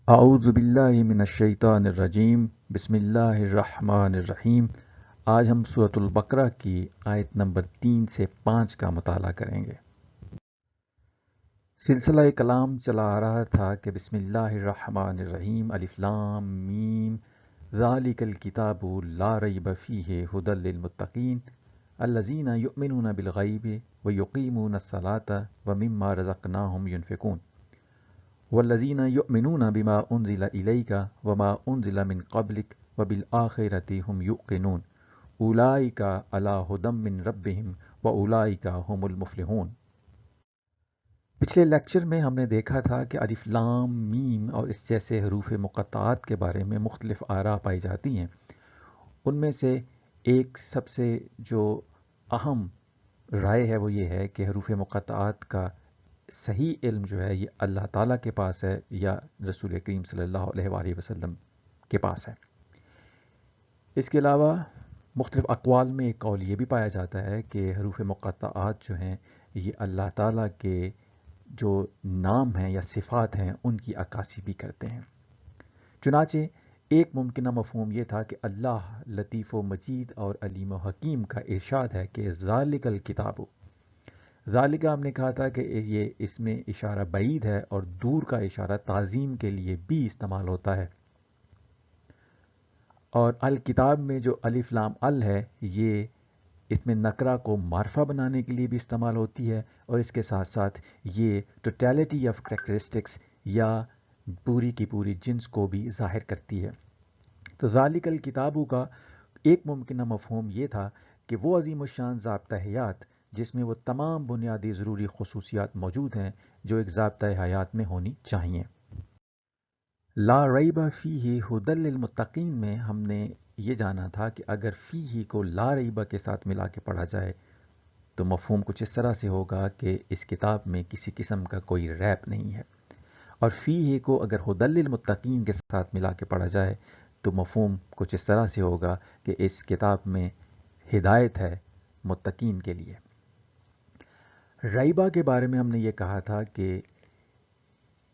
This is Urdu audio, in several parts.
اعوذ باللہ من الشیطان الرجیم بسم اللہ الرحمن الرحیم۔ آج ہم سورۃ البقرہ کی آیت نمبر 3 سے 5 کا مطالعہ کریں گے۔ سلسلہ کلام چلا آ رہا تھا کہ بسم اللہ الرحمن الرحیم الف لام میم ذالک الکتاب لا ریب فیہ ھدی للمتقین الذین یؤمنون بالغیب ویقیمون الصلاۃ ومما رزقناہم ینفقون والذین یؤمنون بما انزل الیک وما انزل من قبلک وبالآخرۃ هم یوقنون اولئک علی ھدی من ربہم واولئک هم المفلحون۔ پچھلے لیکچر میں ہم نے دیکھا تھا کہ الف لام میم اور اس جیسے حروف مقطعات کے بارے میں مختلف آراء پائی جاتی ہیں۔ ان میں سے ایک سب سے جو اہم رائے ہے وہ یہ ہے کہ حروف مقطعات کا صحیح علم جو ہے یہ اللہ تعالیٰ کے پاس ہے یا رسول کریم صلی اللہ علیہ وآلہ وسلم کے پاس ہے۔ اس کے علاوہ مختلف اقوال میں ایک قول یہ بھی پایا جاتا ہے کہ حروف مقطعات جو ہیں یہ اللہ تعالیٰ کے جو نام ہیں یا صفات ہیں ان کی عکاسی بھی کرتے ہیں۔ چنانچہ ایک ممکنہ مفہوم یہ تھا کہ اللہ لطیف و مجید اور علیم و حکیم کا ارشاد ہے کہ ذالک الکتاب، ذالک ہم نے کہا تھا کہ یہ اس میں اشارہ بعید ہے اور دور کا اشارہ تعظیم کے لیے بھی استعمال ہوتا ہے، اور الکتاب میں جو الف لام ال ہے یہ اس میں نکرہ کو معرفہ بنانے کے لیے بھی استعمال ہوتی ہے، اور اس کے ساتھ ساتھ یہ ٹوٹیلٹی آف کریکٹرسٹکس یا پوری کی پوری جنس کو بھی ظاہر کرتی ہے۔ تو ذالک الکتابو کا ایک ممکنہ مفہوم یہ تھا کہ وہ عظیم الشان ضابطہ حیات جس میں وہ تمام بنیادی ضروری خصوصیات موجود ہیں جو ایک ضابطہ حیات میں ہونی چاہیے۔ لا ریب فیہ ھدی للمتقین میں ہم نے یہ جانا تھا کہ اگر فیہ کو لا ریب کے ساتھ ملا کے پڑھا جائے تو مفہوم کچھ اس طرح سے ہوگا کہ اس کتاب میں کسی قسم کا کوئی ریب نہیں ہے، اور فیہ کو اگر ھدی للمتقین کے ساتھ ملا کے پڑھا جائے تو مفہوم کچھ اس طرح سے ہوگا کہ اس کتاب میں ہدایت ہے متقین کے لیے۔ ریبہ کے بارے میں ہم نے یہ کہا تھا کہ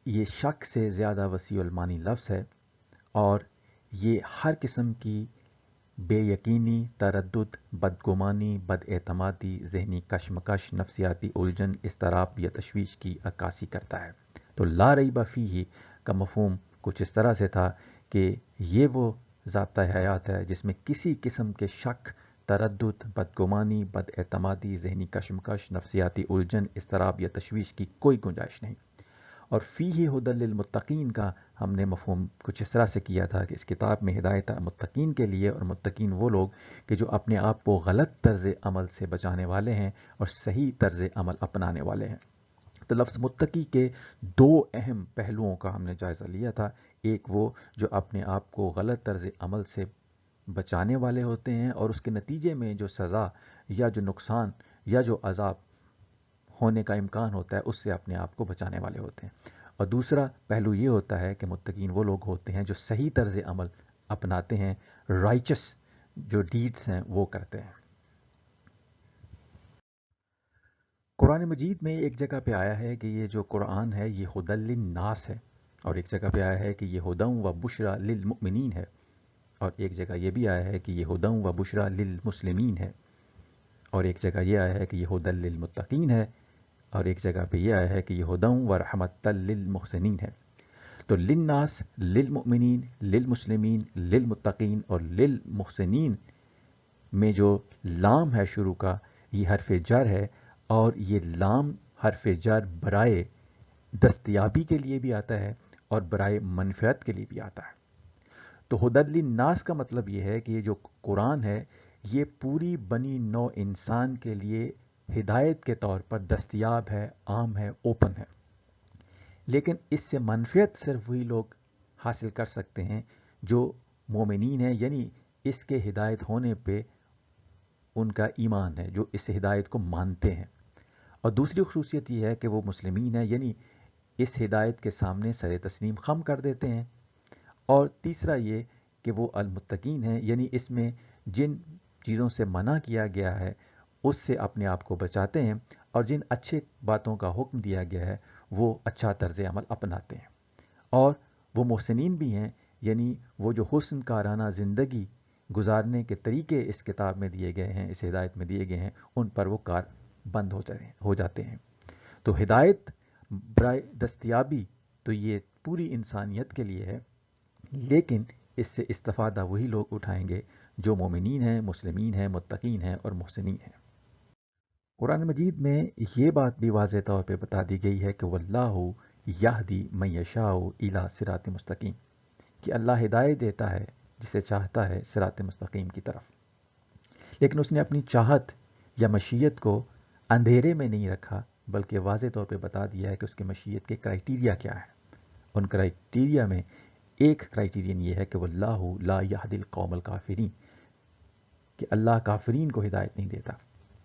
یہ شک سے زیادہ وسیع المانی لفظ ہے، اور یہ ہر قسم کی بے یقینی، تردد، بدگمانی، بد اعتمادی، ذہنی کشمکش، نفسیاتی الجھن، اضطراب یا تشویش کی عکاسی کرتا ہے۔ تو لا ریب فیہ کا مفہوم کچھ اس طرح سے تھا کہ یہ وہ ضابطہ حیات ہے جس میں کسی قسم کے شک، تردد، بدگمانی، بد اعتمادی، ذہنی کشمکش، نفسیاتی الجھن، اضطراب یا تشویش کی کوئی گنجائش نہیں۔ اور فیہ ھدی للمتقین کا ہم نے مفہوم کچھ اس طرح سے کیا تھا کہ اس کتاب میں ہدایت ہے متقین کے لیے، اور متقین وہ لوگ کہ جو اپنے آپ کو غلط طرز عمل سے بچانے والے ہیں اور صحیح طرز عمل اپنانے والے ہیں۔ تو لفظ متقی کے دو اہم پہلوؤں کا ہم نے جائزہ لیا تھا، ایک وہ جو اپنے آپ کو غلط طرز عمل سے بچانے والے ہوتے ہیں اور اس کے نتیجے میں جو سزا یا جو نقصان یا جو عذاب ہونے کا امکان ہوتا ہے اس سے اپنے آپ کو بچانے والے ہوتے ہیں، اور دوسرا پہلو یہ ہوتا ہے کہ متقین وہ لوگ ہوتے ہیں جو صحیح طرز عمل اپناتے ہیں، رائچس جو ڈیڈز ہیں وہ کرتے ہیں۔ قرآن مجید میں ایک جگہ پہ آیا ہے کہ یہ جو قرآن ہے یہ ھدی للناس ہے، اور ایک جگہ پہ آیا ہے کہ یہ ھدی و بشریٰ للمؤمنین ہے، اور ایک جگہ یہ بھی آیا ہے کہ یہ ھدی و بشریٰ للمسلمین ہے، اور ایک جگہ یہ آیا ہے کہ یہ ھدی للمتقین ہے، اور ایک جگہ پہ یہ آیا ہے کہ یہ ھدی و رحمۃ للمحسنین ہے۔ تو للناس، للمؤمنین، للمسلمین، للمتقین اور للمحسنین میں جو لام ہے شروع کا یہ حرف جر ہے، اور یہ لام حرف جر برائے دستیابی کے لیے بھی آتا ہے اور برائے منفعت کے لیے بھی آتا ہے۔ تو ھدی للناس کا مطلب یہ ہے کہ یہ جو قرآن ہے یہ پوری بنی نوع انسان کے لیے ہدایت کے طور پر دستیاب ہے، عام ہے، اوپن ہے، لیکن اس سے منفعت صرف وہی لوگ حاصل کر سکتے ہیں جو مومنین ہیں، یعنی اس کے ہدایت ہونے پہ ان کا ایمان ہے، جو اس ہدایت کو مانتے ہیں۔ اور دوسری خصوصیت یہ ہے کہ وہ مسلمین ہیں، یعنی اس ہدایت کے سامنے سر تسلیم خم کر دیتے ہیں۔ اور تیسرا یہ کہ وہ المتقین ہیں، یعنی اس میں جن چیزوں سے منع کیا گیا ہے اس سے اپنے آپ کو بچاتے ہیں، اور جن اچھے باتوں کا حکم دیا گیا ہے وہ اچھا طرز عمل اپناتے ہیں، اور وہ محسنین بھی ہیں، یعنی وہ جو حسن کارانہ زندگی گزارنے کے طریقے اس کتاب میں دیے گئے ہیں، اس ہدایت میں دیے گئے ہیں، ان پر وہ کار بند ہو جاتے ہیں۔ تو ہدایت برائے دستیابی تو یہ پوری انسانیت کے لیے ہے، لیکن اس سے استفادہ وہی لوگ اٹھائیں گے جو مومنین ہیں، مسلمین ہیں، متقین ہیں اور محسنین ہیں۔ قرآن مجید میں یہ بات بھی واضح طور پہ بتا دی گئی ہے کہ واللہ یہدی من یشاء الی صراط مستقیم، کہ اللہ ہدایت دیتا ہے جسے چاہتا ہے صراط مستقیم کی طرف، لیکن اس نے اپنی چاہت یا مشیت کو اندھیرے میں نہیں رکھا، بلکہ واضح طور پہ بتا دیا ہے کہ اس کی مشیت کے کرائیٹیریا کیا ہیں۔ ان کرائیٹیریا میں ایک کرائیٹیرین یہ ہے کہ واللہ لا یہدی القوم الکافرین، کہ اللہ کافرین کو ہدایت نہیں دیتا،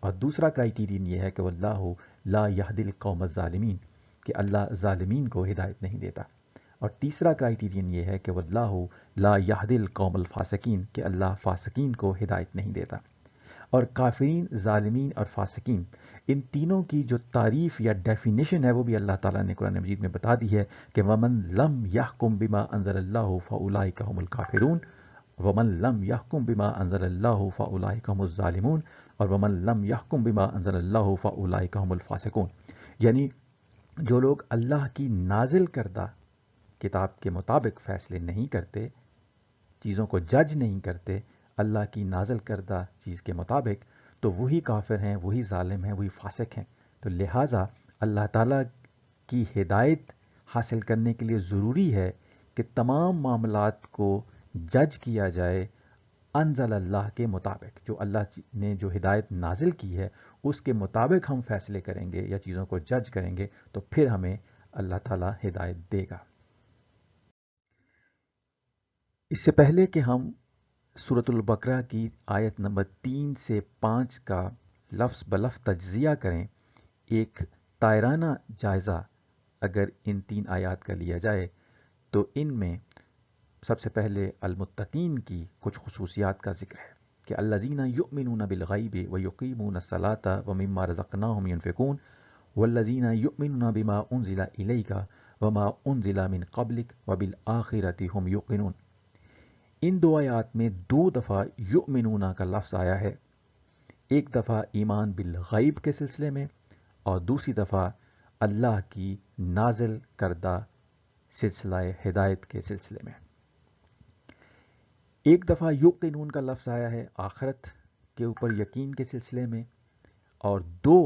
اور دوسرا کرائیٹیرین یہ ہے کہ واللہ لا یہدی القوم الظالمین، کہ اللہ ظالمین کو ہدایت نہیں دیتا، اور تیسرا کرائیٹیرین یہ ہے کہ واللہ لا یہدی القوم الفاسقین، کہ اللہ فاسقین کو ہدایت نہیں دیتا۔ اور کافرین، ظالمین اور فاسقین، ان تینوں کی جو تعریف یا ڈیفینیشن ہے وہ بھی اللہ تعالیٰ نے قرآن مجید میں بتا دی ہے کہ وَمَن لَمْ يَحْكُمْ بِمَا أَنزَلَ اللَّهُ فَأُولَٰئِكَ هُمُ الْكَافِرُونَ وَمَن لَمْ يَحْكُمْ بِمَا أَنزَلَ اللَّهُ فَأُولَٰئِكَ هُمُ الظَّالِمُونَ اور وَمَن لَمْ يَحْكُمْ بِمَا أَنزَلَ اللَّهُ فَأُولَٰئِكَ هُمُ الْفَاسِقُونَ، یعنی جو لوگ اللہ کی نازل کردہ کتاب کے مطابق فیصلے نہیں کرتے، چیزوں کو جج نہیں کرتے اللہ کی نازل کردہ چیز کے مطابق، تو وہی کافر ہیں، وہی ظالم ہیں، وہی فاسق ہیں۔ تو لہٰذا اللہ تعالیٰ کی ہدایت حاصل کرنے کے لیے ضروری ہے کہ تمام معاملات کو جج کیا جائے انزل اللہ کے مطابق، جو اللہ نے جو ہدایت نازل کی ہے اس کے مطابق ہم فیصلے کریں گے یا چیزوں کو جج کریں گے، تو پھر ہمیں اللہ تعالیٰ ہدایت دے گا۔ اس سے پہلے کہ ہم سورۃ البقرہ کی آیت نمبر 3 سے 5 کا لفظ بلفظ تجزیہ کریں، ایک طائرانہ جائزہ اگر ان 3 آیات کا لیا جائے تو ان میں سب سے پہلے المتقین کی کچھ خصوصیات کا ذکر ہے کہ الذین یؤمنون بالغیب ویقیمون الصلاۃ ومما رزقناہم ینفقون والذین یؤمنون بما انزل الیک وما انزل من قبلک وبالآخرۃ ھم یوقنون۔ ان 2 آیات میں 2 دفعہ یؤمنون کا لفظ آیا ہے، ایک دفعہ ایمان بالغیب کے سلسلے میں اور دوسری دفعہ اللہ کی نازل کردہ سلسلہ ہدایت کے سلسلے میں۔ ایک دفعہ یوقنون کا لفظ آیا ہے آخرت کے اوپر یقین کے سلسلے میں، اور 2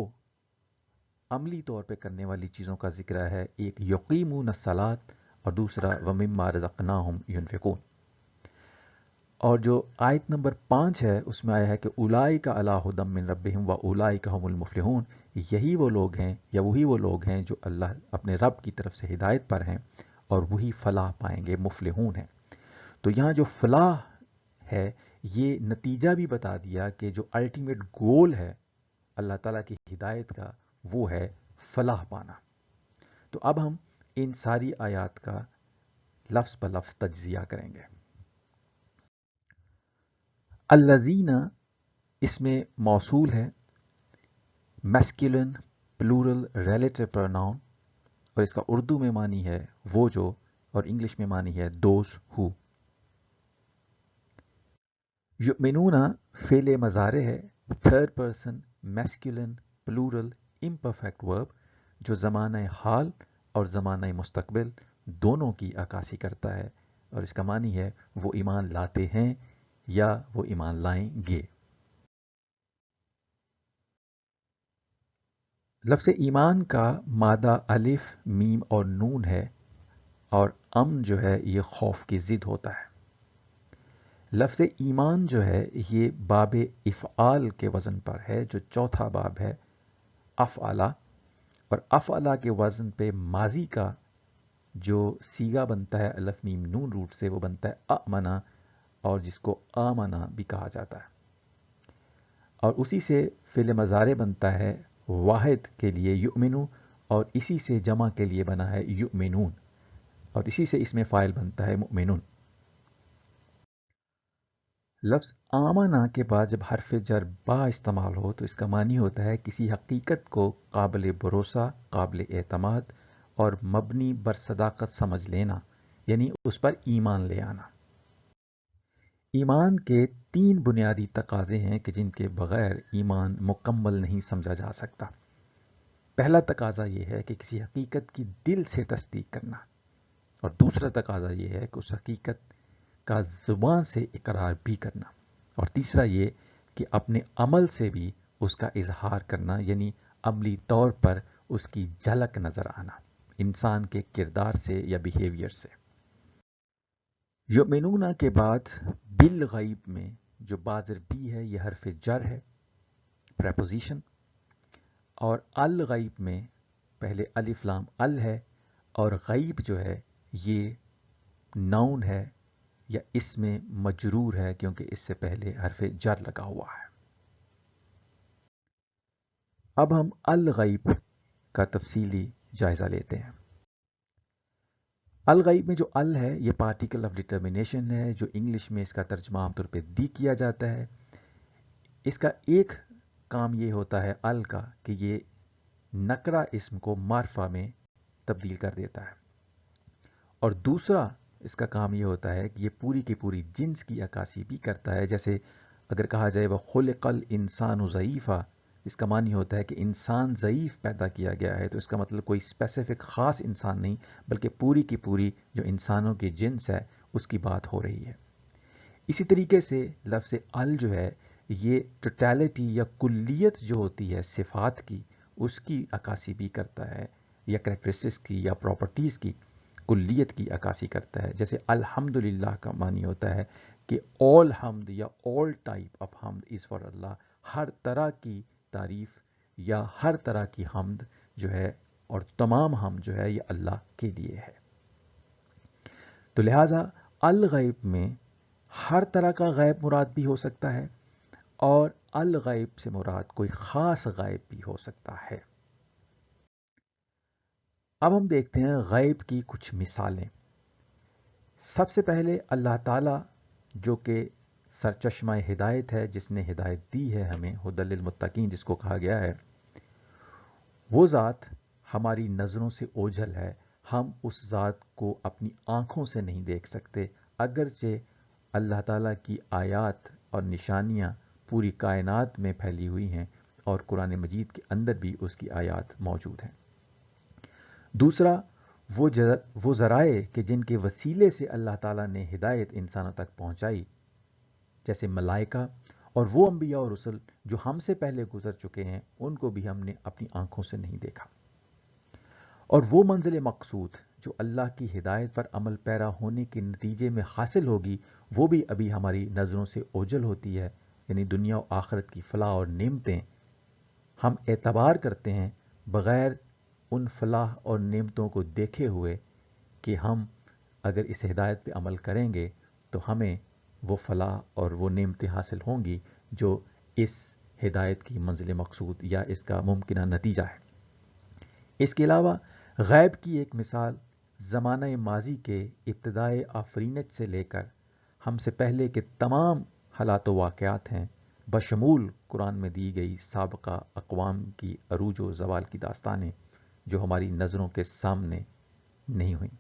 عملی طور پہ کرنے والی چیزوں کا ذکر ہے، ایک یقیمون الصلاۃ اور دوسرا ومما رزقناہم ینفقون۔ اور جو آیت نمبر 5 ہے اس میں آیا ہے کہ اولئک علی ھدی من ربہم واولئک ھم المفلحون، یہی وہ لوگ ہیں یا وہی وہ لوگ ہیں جو اللہ اپنے رب کی طرف سے ہدایت پر ہیں اور وہی فلاح پائیں گے، مفلحون ہیں۔ تو یہاں جو فلاح ہے یہ نتیجہ بھی بتا دیا کہ جو الٹیمیٹ گول ہے اللہ تعالیٰ کی ہدایت کا وہ ہے فلاح پانا۔ تو اب ہم ان ساری آیات کا لفظ بلفظ تجزیہ کریں گے۔ الذین اس میں موصول ہے، میسکولن پلورل ریلیٹو پروناؤن، اور اس کا اردو میں معنی ہے وہ جو، اور انگلش میں معنی ہے دوز ہو۔ یؤمنون فعل مضارع ہے، 3rd person masculine plural imperfect ورب، جو زمانہ حال اور زمانہ مستقبل دونوں کی عکاسی کرتا ہے، اور اس کا معنی ہے وہ ایمان لاتے ہیں یا وہ ایمان لائیں گے۔ لفظ ایمان کا مادہ الف، میم اور نون ہے، اور امن جو ہے یہ خوف کی ضد ہوتا ہے۔ لفظ ایمان جو ہے یہ باب افعال کے وزن پر ہے، جو 4تھا باب ہے افعلا، اور افعلا کے وزن پہ ماضی کا جو صیغہ بنتا ہے الف میم نون روٹ سے وہ بنتا ہے امنا، اور جس کو آمنا بھی کہا جاتا ہے، اور اسی سے فعل مضارع بنتا ہے واحد کے لیے یؤمنو، اور اسی سے جمع کے لیے بنا ہے یؤمنون، اور اسی سے اس میں فاعل بنتا ہے مؤمنون۔ لفظ آمنا کے بعد جب حرف جر با استعمال ہو تو اس کا معنی ہوتا ہے کسی حقیقت کو قابل بھروسہ، قابل اعتماد اور مبنی بر صداقت سمجھ لینا، یعنی اس پر ایمان لے آنا۔ ایمان کے 3 بنیادی تقاضے ہیں کہ جن کے بغیر ایمان مکمل نہیں سمجھا جا سکتا۔ پہلا تقاضا یہ ہے کہ کسی حقیقت کی دل سے تصدیق کرنا، اور دوسرا تقاضا یہ ہے کہ اس حقیقت کا زبان سے اقرار بھی کرنا، اور تیسرا یہ کہ اپنے عمل سے بھی اس کا اظہار کرنا، یعنی عملی طور پر اس کی جھلک نظر آنا انسان کے کردار سے یا بیہیویئر سے۔ یؤمنون کے بعد بالغیب میں جو بازر بھی ہے یہ حرف جر ہے، پریپوزیشن، اور الغیب میں پہلے الف لام ال ہے، اور غیب جو ہے یہ ناؤن ہے یا اس میں مجرور ہے کیونکہ اس سے پہلے حرف جر لگا ہوا ہے۔ اب ہم الغیب کا تفصیلی جائزہ لیتے ہیں۔ الغیب میں جو ال ہے یہ پارٹیکل آف ڈٹرمینیشن ہے، جو انگلش میں اس کا ترجمہ عام طور پہ دی کیا جاتا ہے۔ اس کا ایک کام یہ ہوتا ہے ال کا کہ یہ نکرہ اسم کو معرفہ میں تبدیل کر دیتا ہے، اور دوسرا اس کا کام یہ ہوتا ہے کہ یہ پوری کی پوری جنس کی عکاسی بھی کرتا ہے۔ جیسے اگر کہا جائے وَخُلِقَ الْإِنسَانُ ضَعِيفًا، اس کا معنی ہوتا ہے کہ انسان ضعیف پیدا کیا گیا ہے، تو اس کا مطلب کوئی اسپیسیفک خاص انسان نہیں بلکہ پوری کی پوری جو انسانوں کی جنس ہے اس کی بات ہو رہی ہے۔ اسی طریقے سے لفظ ال جو ہے یہ ٹوٹیلٹی یا کلیت جو ہوتی ہے صفات کی اس کی عکاسی بھی کرتا ہے، یا کریکٹرسٹکس کی یا پراپرٹیز کی کلیت کی عکاسی کرتا ہے۔ جیسے الحمدللہ کا معنی ہوتا ہے کہ all حمد یا all type of حمد is for اللہ، ہر طرح کی تعریف یا ہر طرح کی حمد جو ہے اور تمام حمد جو ہے یہ اللہ کے لیے ہے۔ تو لہٰذا الغیب میں ہر طرح کا غیب مراد بھی ہو سکتا ہے، اور الغیب سے مراد کوئی خاص غیب بھی ہو سکتا ہے۔ اب ہم دیکھتے ہیں غیب کی کچھ مثالیں۔ سب سے پہلے اللہ تعالیٰ جو کہ سرچشمہ ہدایت ہے، جس نے ہدایت دی ہے ہمیں، ھدی للمتقین جس کو کہا گیا ہے، وہ ذات ہماری نظروں سے اوجھل ہے۔ ہم اس ذات کو اپنی آنکھوں سے نہیں دیکھ سکتے، اگرچہ اللہ تعالیٰ کی آیات اور نشانیاں پوری کائنات میں پھیلی ہوئی ہیں، اور قرآن مجید کے اندر بھی اس کی آیات موجود ہیں۔ دوسرا وہ ذرائع کہ جن کے وسیلے سے اللہ تعالیٰ نے ہدایت انسانوں تک پہنچائی، جیسے ملائکہ اور وہ انبیاء اور رسل جو ہم سے پہلے گزر چکے ہیں، ان کو بھی ہم نے اپنی آنکھوں سے نہیں دیکھا۔ اور وہ منزل مقصود جو اللہ کی ہدایت پر عمل پیرا ہونے کے نتیجے میں حاصل ہوگی، وہ بھی ابھی ہماری نظروں سے اوجھل ہوتی ہے، یعنی دنیا و آخرت کی فلاح اور نعمتیں ہم اعتبار کرتے ہیں بغیر ان فلاح اور نعمتوں کو دیکھے ہوئے کہ ہم اگر اس ہدایت پہ عمل کریں گے تو ہمیں وہ فلاح اور وہ نعمتیں حاصل ہوں گی جو اس ہدایت کی منزل مقصود یا اس کا ممکنہ نتیجہ ہے۔ اس کے علاوہ غیب کی ایک مثال زمانہ ماضی کے ابتدائے آفرینت سے لے کر ہم سے پہلے کے تمام حالات و واقعات ہیں، بشمول قرآن میں دی گئی سابقہ اقوام کی عروج و زوال کی داستانیں جو ہماری نظروں کے سامنے نہیں ہوئیں۔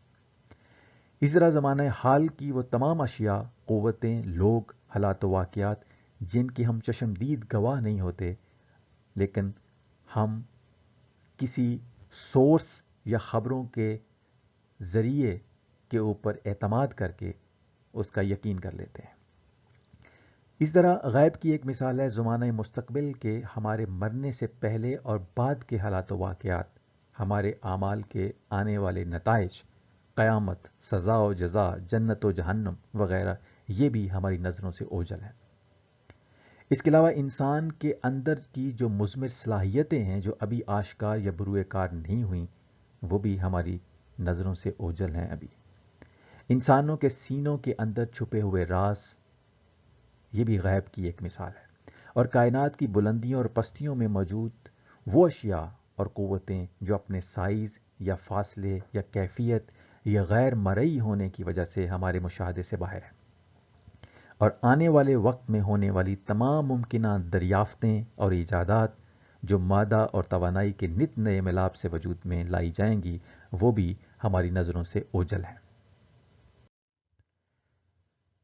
اس طرح زمانہ حال کی وہ تمام اشیاء، قوتیں، لوگ، حالات و واقعات جن کے ہم چشمدید گواہ نہیں ہوتے، لیکن ہم کسی سورس یا خبروں کے ذریعے کے اوپر اعتماد کر کے اس کا یقین کر لیتے ہیں۔ اس طرح غیب کی ایک مثال ہے زمانہ مستقبل کے ہمارے مرنے سے پہلے اور بعد کے حالات و واقعات، ہمارے اعمال کے آنے والے نتائج، قیامت، سزا و جزا، جنت و جہنم وغیرہ، یہ بھی ہماری نظروں سے اوجھل ہیں۔ اس کے علاوہ انسان کے اندر کی جو مضمر صلاحیتیں ہیں جو ابھی آشکار یا بروئے کار نہیں ہوئیں، وہ بھی ہماری نظروں سے اوجھل ہیں ابھی۔ انسانوں کے سینوں کے اندر چھپے ہوئے راز، یہ بھی غیب کی ایک مثال ہے۔ اور کائنات کی بلندیوں اور پستیوں میں موجود وہ اشیاء اور قوتیں جو اپنے سائز یا فاصلے یا کیفیت یا غیر مرئی ہونے کی وجہ سے ہمارے مشاہدے سے باہر ہیں، اور آنے والے وقت میں ہونے والی تمام ممکنہ دریافتیں اور ایجادات جو مادہ اور توانائی کے نت نئے ملاب سے وجود میں لائی جائیں گی، وہ بھی ہماری نظروں سے اوجھل ہیں۔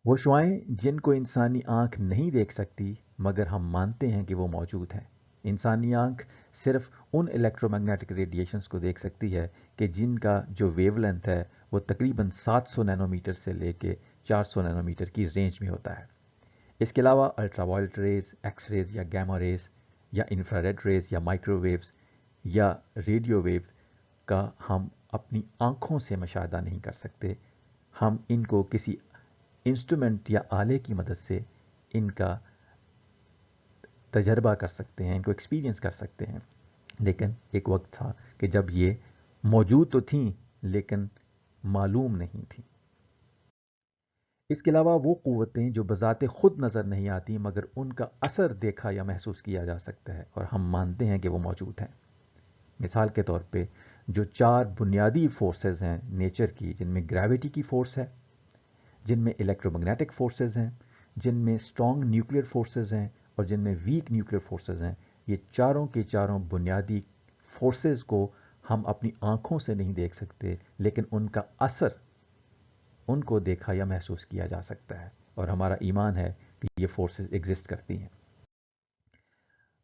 وہ شعائیں جن کو انسانی آنکھ نہیں دیکھ سکتی مگر ہم مانتے ہیں کہ وہ موجود ہیں۔ انسانی آنکھ صرف ان الیکٹرو میگنیٹک ریڈیشنز کو دیکھ سکتی ہے کہ جن کا جو ویو لینتھ ہے وہ تقریباً 700 نینو میٹر سے لے کے 400 نینو میٹر کی رینج میں ہوتا ہے۔ اس کے علاوہ ultra violet rays, X rays یا گیما ریز یا انفراریڈ ریز یا مائکرو ویوز یا ریڈیو ویو کا ہم اپنی آنکھوں سے مشاہدہ نہیں کر سکتے۔ ہم ان کو کسی انسٹرومنٹ یا آلے کی مدد سے ان کا تجربہ کر سکتے ہیں، ان کو ایکسپیرینس کر سکتے ہیں، لیکن ایک وقت تھا کہ جب یہ موجود تو تھیں لیکن معلوم نہیں تھیں۔ اس کے علاوہ وہ قوتیں جو بذات خود نظر نہیں آتی مگر ان کا اثر دیکھا یا محسوس کیا جا سکتا ہے اور ہم مانتے ہیں کہ وہ موجود ہیں۔ مثال کے طور پہ جو 4 بنیادی فورسز ہیں نیچر کی، جن میں گریوٹی کی فورس ہے، جن میں الیکٹرو میگنیٹک فورسز ہیں، جن میں اسٹرانگ نیوکلیر فورسز ہیں اور جن میں ویک نیوکلیر فورسز ہیں، یہ چاروں کے چاروں بنیادی فورسز کو ہم اپنی آنکھوں سے نہیں دیکھ سکتے لیکن ان کا اثر ان کو دیکھا یا محسوس کیا جا سکتا ہے اور ہمارا ایمان ہے کہ یہ فورسز ایگزسٹ کرتی ہیں۔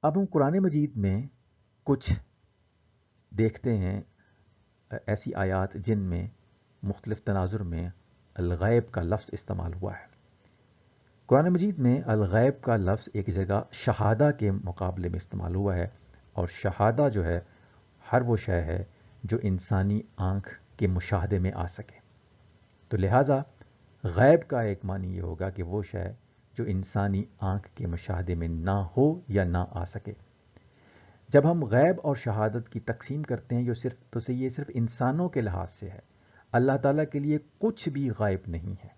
اب ہم قرآن مجید میں کچھ دیکھتے ہیں ایسی آیات جن میں مختلف تناظر میں الغیب کا لفظ استعمال ہوا ہے۔ قرآن مجید میں الغیب کا لفظ ایک جگہ شہادہ کے مقابلے میں استعمال ہوا ہے، اور شہادہ جو ہے ہر وہ شے ہے جو انسانی آنکھ کے مشاہدے میں آ سکے، تو لہٰذا غیب کا ایک معنی یہ ہوگا کہ وہ شے جو انسانی آنکھ کے مشاہدے میں نہ ہو یا نہ آ سکے۔ جب ہم غیب اور شہادت کی تقسیم کرتے ہیں یہ صرف انسانوں کے لحاظ سے ہے۔ اللہ تعالیٰ کے لیے کچھ بھی غائب نہیں ہے۔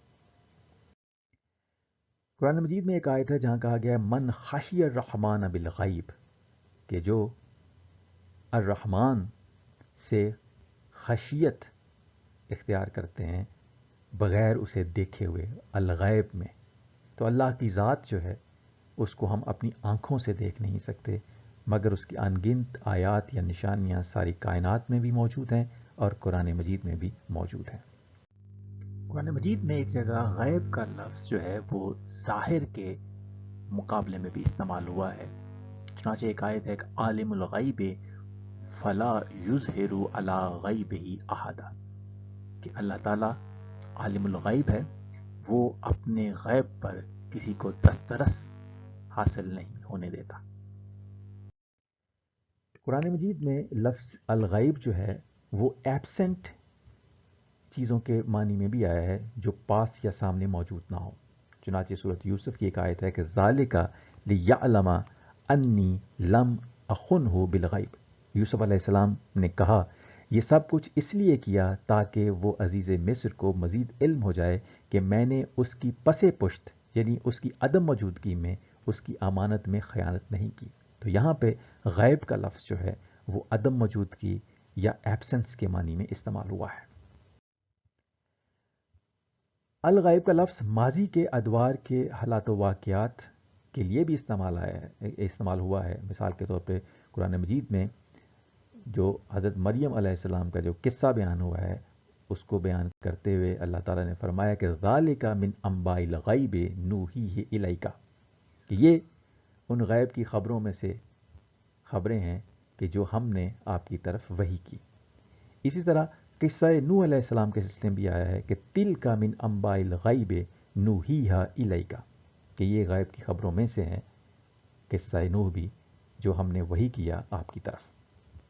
قرآن مجید میں ایک آیت ہے جہاں کہا گیا ہے من خشی الرحمن بالغیب، کہ جو الرحمن سے خشیت اختیار کرتے ہیں بغیر اسے دیکھے ہوئے الغیب میں، تو اللہ کی ذات جو ہے اس کو ہم اپنی آنکھوں سے دیکھ نہیں سکتے مگر اس کی انگنت آیات یا نشانیاں ساری کائنات میں بھی موجود ہیں اور قرآن مجید میں بھی موجود ہیں۔ قرآن مجید میں ایک جگہ غیب کا لفظ جو ہے وہ ظاہر کے مقابلے میں بھی استعمال ہوا ہے۔ چنانچہ ایک آیت ہے کہ عالم الغیب فلا یظہر علی غیبہ احدا، کہ اللہ تعالیٰ عالم الغیب ہے، وہ اپنے غیب پر کسی کو دسترس حاصل نہیں ہونے دیتا۔ قرآن مجید میں لفظ الغیب جو ہے وہ ایبسنٹ چیزوں کے معنی میں بھی آیا ہے جو پاس یا سامنے موجود نہ ہو۔ چنانچہ سورۃ یوسف کی ایک آیت ہے کہ ذالک لیعلم انی لم اخنہ بالغیب، یوسف علیہ السلام نے کہا یہ سب کچھ اس لیے کیا تاکہ وہ عزیز مصر کو مزید علم ہو جائے کہ میں نے اس کی پس پشت یعنی اس کی عدم موجودگی میں اس کی امانت میں خیانت نہیں کی۔ تو یہاں پہ غیب کا لفظ جو ہے وہ عدم موجودگی یا ایبسنس کے معنی میں استعمال ہوا ہے۔ الغیب کا لفظ ماضی کے ادوار کے حالات و واقعات کے لیے بھی استعمال ہوا ہے۔ مثال کے طور پہ قرآن مجید میں جو حضرت مریم علیہ السلام کا جو قصہ بیان ہوا ہے اس کو بیان کرتے ہوئے اللہ تعالیٰ نے فرمایا کہ ذالک من انباء الغیب نوحیہ الیک، کہ یہ ان غیب کی خبروں میں سے خبریں ہیں کہ جو ہم نے آپ کی طرف وحی کی۔ اسی طرح قصہ نوح علیہ السلام کے سلسلے میں بھی آیا ہے کہ تلک من انباء الغیب نوحیہ الیک، کہ یہ غیب کی خبروں میں سے ہیں قصہ نوح بھی جو ہم نے وحی کیا آپ کی طرف۔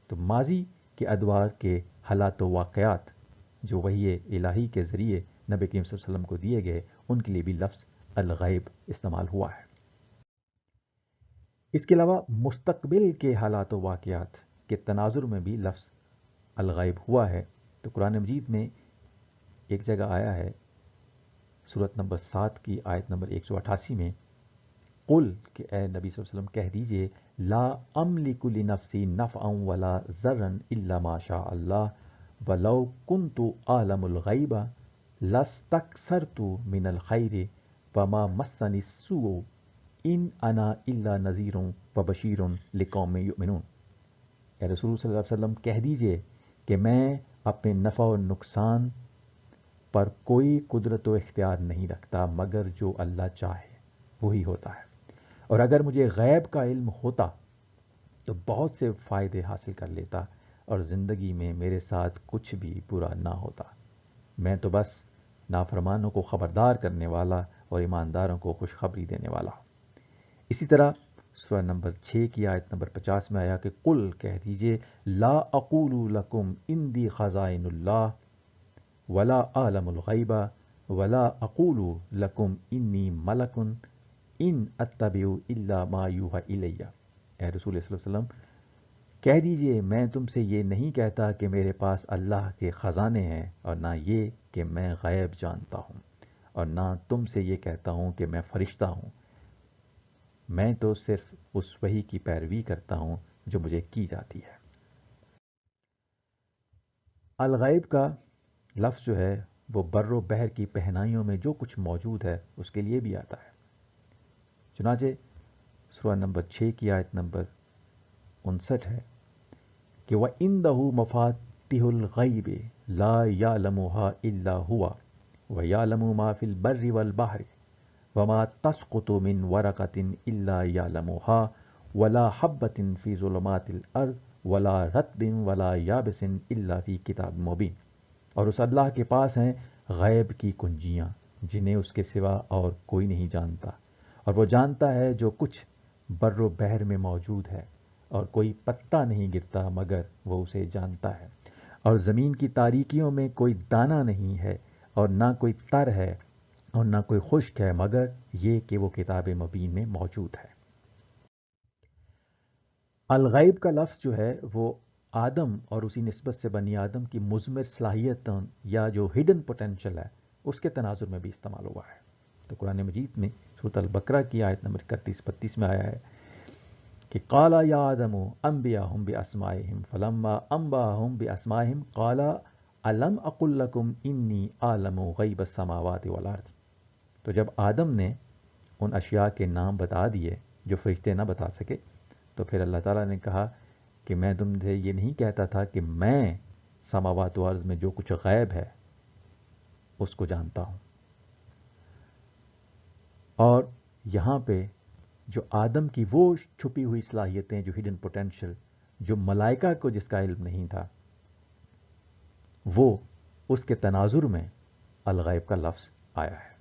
تو ماضی کے ادوار کے حالات و واقعات جو وحی الہی کے ذریعے نبی کریم صلی اللہ علیہ وسلم کو دیے گئے ان کے لیے بھی لفظ الغیب استعمال ہوا ہے۔ اس کے علاوہ مستقبل کے حالات و واقعات کے تناظر میں بھی لفظ الغیب ہوا ہے۔ تو قرآن مجید میں ایک جگہ آیا ہے سورۃ نمبر 7 کی آیت نمبر 188 میں، قل کہ اے نبی صلی اللہ علیہ وسلم کہہ دیجئے لا املک لنفسی نفعا ولا ضرا الا ما شاء اللہ ولو کنت اعلم الغیب لاستکثرت من الخیر وما مسنی السوء ان انا الا نذیر وبشیر لقوم یؤمنون۔ اے رسول صلی اللہ علیہ وسلم کہہ دیجئے کہ میں اپنے نفع و نقصان پر کوئی قدرت و اختیار نہیں رکھتا مگر جو اللہ چاہے وہی ہوتا ہے، اور اگر مجھے غیب کا علم ہوتا تو بہت سے فائدے حاصل کر لیتا اور زندگی میں میرے ساتھ کچھ بھی برا نہ ہوتا۔ میں تو بس نافرمانوں کو خبردار کرنے والا اور ایمانداروں کو خوشخبری دینے والا ہوں۔ اسی طرح سورہ نمبر 6 کی آیت نمبر 50 میں آیا کہ قل کہہ دیجئے لا اقول لکم اندی خزائن اللہ ولا عالم الغیب ولا اقول لکم انی ملک ان اتبع الا ما یوحی الیہ۔ اے رسول صلی اللہ علیہ وسلم کہہ دیجئے میں تم سے یہ نہیں کہتا کہ میرے پاس اللہ کے خزانے ہیں، اور نہ یہ کہ میں غیب جانتا ہوں، اور نہ تم سے یہ کہتا ہوں کہ میں فرشتہ ہوں۔ میں تو صرف اس وحی کی پیروی کرتا ہوں جو مجھے کی جاتی ہے۔ الغیب کا لفظ جو ہے وہ بر و بحر کی پہنائیوں میں جو کچھ موجود ہے اس کے لیے بھی آتا ہے۔ چنانچہ سورہ نمبر 6 کی آیت نمبر 59 ہے کہ وَإِنْدَهُ مَفَاتِحُ الْغَيْبِ لَا يَعْلَمُهَا إِلَّا هُوَ وَيَعْلَمُ مَا فِي الْبَرِّ وَالْبَحْرِ وَمَا تَسْقُطُ مِنْ وَرَقَةٍ إِلَّا يَعْلَمُهَا وَلَا حَبَّةٍ فِي ظُلُمَاتِ الْأَرْضِ وَلَا رَطْبٍ وَلَا يَابِسٍ إِلَّا فِي كِتَابٍ مُبِينٍ۔ اور اس اللہ کے پاس ہیں غیب کی کنجیاں جنہیں اس کے سوا اور کوئی نہیں جانتا، اور وہ جانتا ہے جو کچھ بر و بحر میں موجود ہے، اور کوئی پتا نہیں گرتا مگر وہ اسے جانتا ہے، اور زمین کی تاریکیوں میں کوئی دانہ نہیں ہے، اور نہ کوئی تر ہے اور نہ کوئی خشک ہے مگر یہ کہ وہ کتاب مبین میں موجود ہے۔ الغیب کا لفظ جو ہے وہ آدم اور اسی نسبت سے بنی آدم کی مضمر صلاحیتوں یا جو ہڈن پوٹینشل ہے اس کے تناظر میں بھی استعمال ہوا ہے۔ تو قرآن مجید میں سورۃ البقرہ کی آیت نمبر 31-32 میں آیا ہے کہ قال یا آدم انبئہم باسمائہم فلما انبأہم باسمائہم قال الم اقل لکم انی اعلم غیب السماوات والارض۔ تو جب آدم نے ان اشیاء کے نام بتا دیے جو فرشتے نہ بتا سکے تو پھر اللہ تعالیٰ نے کہا کہ میں تم سے یہ نہیں کہتا تھا کہ میں سماوات و ارض میں جو کچھ غیب ہے اس کو جانتا ہوں۔ اور یہاں پہ جو آدم کی وہ چھپی ہوئی صلاحیتیں، جو ہڈن پوٹینشل، جو ملائکہ کو جس کا علم نہیں تھا، وہ اس کے تناظر میں الغیب کا لفظ آیا ہے۔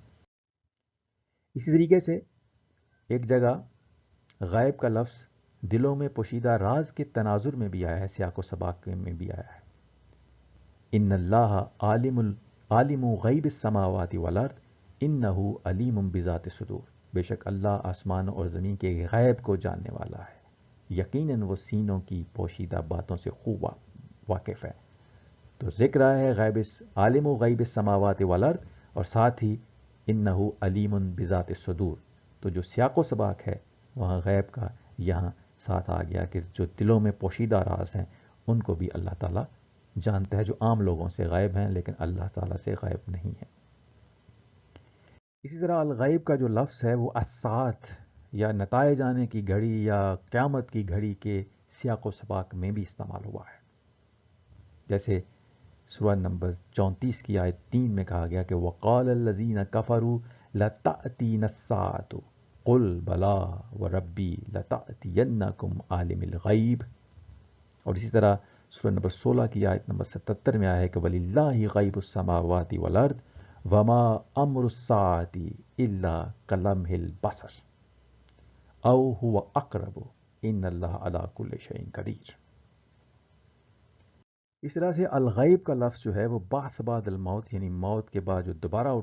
اسی طریقے سے ایک جگہ غیب کا لفظ دلوں میں پوشیدہ راز کے تناظر میں بھی آیا ہے، سیاق و سباق میں بھی آیا ہے۔ ان اللہ عالم غیب السماوات والارض انہ علیم بذات الصدور۔ بے شک اللہ آسمان اور زمین کے غیب کو جاننے والا ہے، یقیناً وہ سینوں کی پوشیدہ باتوں سے خوب واقف ہے۔ تو ذکر آیا ہے عالم غیب السماوات والارض، اور ساتھ ہی انہ علیم بذات الصدور۔ تو جو سیاق و سباق ہے وہاں غیب کا یہاں ساتھ آ گیا کہ جو دلوں میں پوشیدہ راز ہیں ان کو بھی اللہ تعالیٰ جانتا ہے، جو عام لوگوں سے غائب ہیں لیکن اللہ تعالیٰ سے غائب نہیں ہے۔ اسی طرح الغیب کا جو لفظ ہے وہ الساعۃ یا نتائج آنے کی گھڑی یا قیامت کی گھڑی کے سیاق و سباق میں بھی استعمال ہوا ہے۔ جیسے سورہ نمبر 34 کی آیت 3 میں کہا گیا کہ وَقَالَ الَّذِينَ كَفَرُوا لَتَأْتِينَ السَّاعَةُ قُلْ بَلَىٰ وَرَبِّي لَتَأْتِيَنَّكُمْ عَالِمِ الْغَیْبِ۔ اور اسی طرح سورہ نمبر 16 کی آیت نمبر 77 میں آیا ہے کہ وَلِلَّهِ غَیْبُ السَّمَاوَاتِ وَالْأَرْضِ وَمَا أَمْرُ السَّاعَةِ إِلَّا كَلَمْحِ الْبَصَرِ أَوْ هُوَ أَقْرَبُ إِنَّ اللَّهَ عَلَىٰ كُلِّ شَيْءٍ قَدِيرٌ۔ اس طرح سے الغیب کا لفظ جو ہے وہ بعث بعد الموت یعنی موت کے بعد جو دوبارہ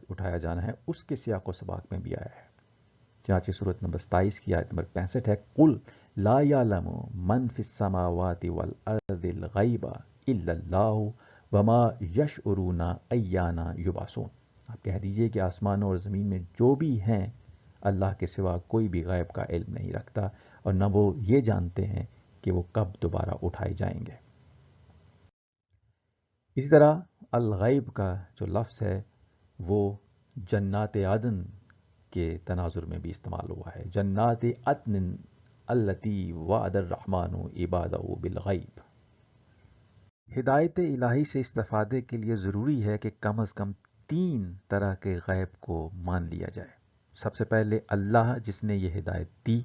اٹھایا جانا ہے اس کے سیاق و سباق میں بھی آیا ہے۔ چنانچہ سورۃ نمبر 27 کی آیت نمبر 65 ہے قُلْ لَا يَعْلَمُ مَنْ فِي السَّمَاوَاتِ وَالْأَرْضِ الْغَیْبَ إِلَّا اللَّهُ وَمَا يَشْعُرُونَ أَیَّانَ یُبْعَثُونَ۔ آپ کہہ دیجئے کہ آسمانوں اور زمین میں جو بھی ہیں اللہ کے سوا کوئی بھی غیب کا علم نہیں رکھتا، اور نہ وہ یہ جانتے ہیں کہ وہ کب دوبارہ اٹھائے جائیں گے۔ اسی طرح الغیب کا جو لفظ ہے وہ جنات عدن کے تناظر میں بھی استعمال ہوا ہے، جنات عدن التی وعد الرحمن عبادہ بالغیب۔ ہدایت الہی سے استفادے کے لیے ضروری ہے کہ کم از کم 3 طرح کے غیب کو مان لیا جائے۔ سب سے پہلے اللہ جس نے یہ ہدایت دی،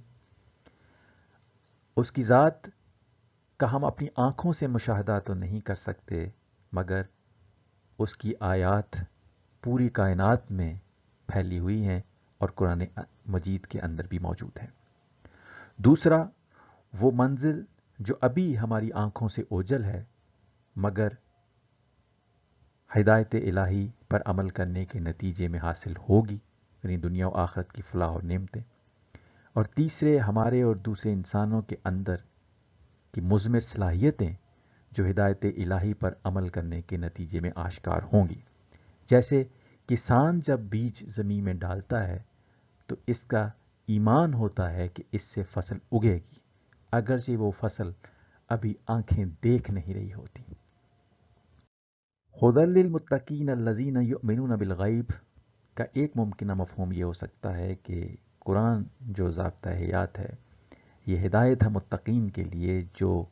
اس کی ذات کا ہم اپنی آنکھوں سے مشاہدہ تو نہیں کر سکتے، مگر اس کی آیات پوری کائنات میں پھیلی ہوئی ہیں اور قرآن مجید کے اندر بھی موجود ہیں۔ دوسرا، وہ منزل جو ابھی ہماری آنکھوں سے اوجھل ہے، مگر ہدایت الہی پر عمل کرنے کے نتیجے میں حاصل ہوگی، یعنی دنیا و آخرت کی فلاح اور نعمتیں۔ اور تیسرے، ہمارے اور دوسرے انسانوں کے اندر کی مضمر صلاحیتیں جو ہدایت الہی پر عمل کرنے کے نتیجے میں آشکار ہوں گی۔ جیسے کسان جب بیج زمین میں ڈالتا ہے تو اس کا ایمان ہوتا ہے کہ اس سے فصل اگے گی، اگرچہ وہ فصل ابھی آنکھیں دیکھ نہیں رہی ہوتی۔ ہدی للمتقین الذین یؤمنون بالغیب کا ایک ممکنہ مفہوم یہ ہو سکتا ہے کہ قرآن جو ضابطہ حیات ہے، یہ ہدایت ہے متقین کے لیے جو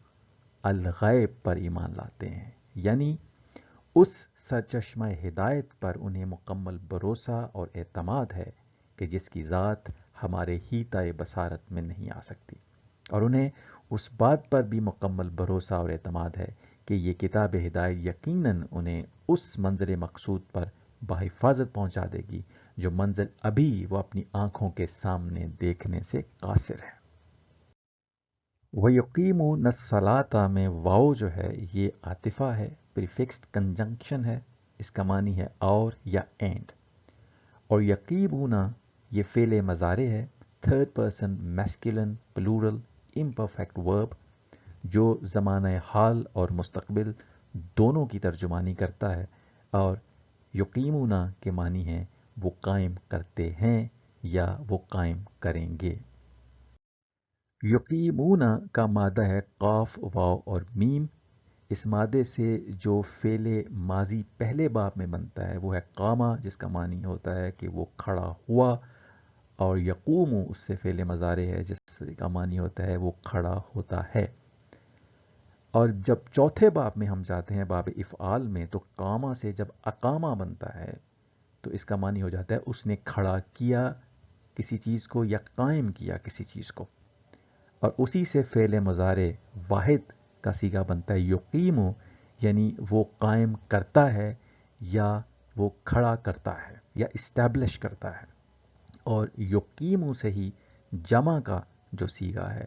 الغیب پر ایمان لاتے ہیں، یعنی اس سرچشمہ ہدایت پر انہیں مکمل بھروسہ اور اعتماد ہے کہ جس کی ذات ہمارے ہیتائے بصارت میں نہیں آ سکتی، اور انہیں اس بات پر بھی مکمل بھروسہ اور اعتماد ہے کہ یہ کتاب ہدایت یقیناً انہیں اس منظر مقصود پر بحفاظت پہنچا دے گی جو منزل ابھی وہ اپنی آنکھوں کے سامنے دیکھنے سے قاصر ہے۔ وَيُقِيمُونَ الصَّلَاةَ میں واو جو ہے یہ عاطفہ ہے، پریفکسڈ کنجنکشن ہے، اس کا معنی ہے اور یا اینڈ، اور یقیمونا یہ فعل مضارع ہے، third person masculine plural imperfect ورب جو زمانہ حال اور مستقبل دونوں کی ترجمانی کرتا ہے، اور یقیمونا کے معنی ہے وہ قائم کرتے ہیں یا وہ قائم کریں گے۔ یقیمون کا مادہ ہے قاف، واو اور میم۔ اس مادے سے جو فعل ماضی پہلے باب میں بنتا ہے وہ ہے قامہ، جس کا معنی ہوتا ہے کہ وہ کھڑا ہوا، اور یقوم اس سے فعل مضارع ہے جس کا معنی ہوتا ہے وہ کھڑا ہوتا ہے۔ اور جب چوتھے باب میں ہم جاتے ہیں باب افعال میں، تو قامہ سے جب اقامہ بنتا ہے تو اس کا معنی ہو جاتا ہے اس نے کھڑا کیا کسی چیز کو یا قائم کیا کسی چیز کو، اور اسی سے فعل مضارع واحد کا صیغہ بنتا ہے یقیمو، یعنی وہ قائم کرتا ہے یا وہ کھڑا کرتا ہے یا اسٹیبلش کرتا ہے۔ اور یقیمو سے ہی جمع کا جو صیغہ ہے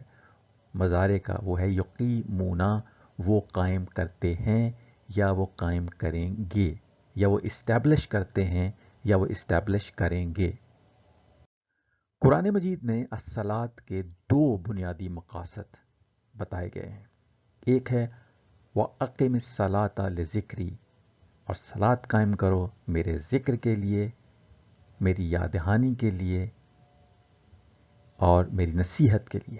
مضارع کا وہ ہے یقیمونا، وہ قائم کرتے ہیں یا وہ قائم کریں گے، یا وہ اسٹیبلش کرتے ہیں یا وہ اسٹیبلش کریں گے۔ قرآن مجید میں الصلاۃ کے 2 بنیادی مقاصد بتائے گئے ہیں۔ ایک ہے وَأَقِمِ الصَّلَاةَ لِذِكْرِي، اور صلاۃ قائم کرو میرے ذکر کے لیے، میری یاد دہانی کے لیے اور میری نصیحت کے لیے۔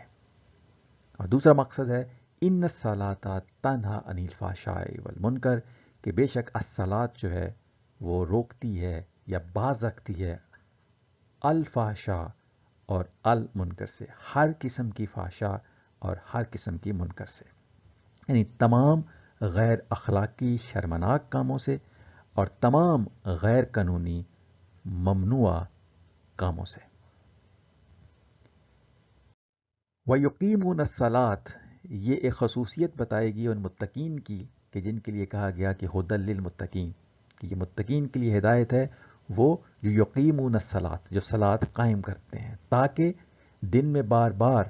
اور دوسرا مقصد ہے ان الصلاۃ تنہا عن الفحشاء والمنکر، کہ بے شک الصلاۃ جو ہے وہ روکتی ہے یا باز رکھتی ہے الفحشاء اور المنکر سے، ہر قسم کی فحشاء اور ہر قسم کی منکر سے، یعنی تمام غیر اخلاقی شرمناک کاموں سے اور تمام غیر قانونی ممنوع کاموں سے۔ وَيُقِيمُونَ الصَّلَاةَ یہ ایک خصوصیت بتائے گی ان متقین کی کہ جن کے لیے کہا گیا کہ ہدی للمتقین، کہ یہ متقین کے لیے ہدایت ہے، وہ جو یقیمون الصلاۃ جو صلاۃ قائم کرتے ہیں تاکہ دن میں بار بار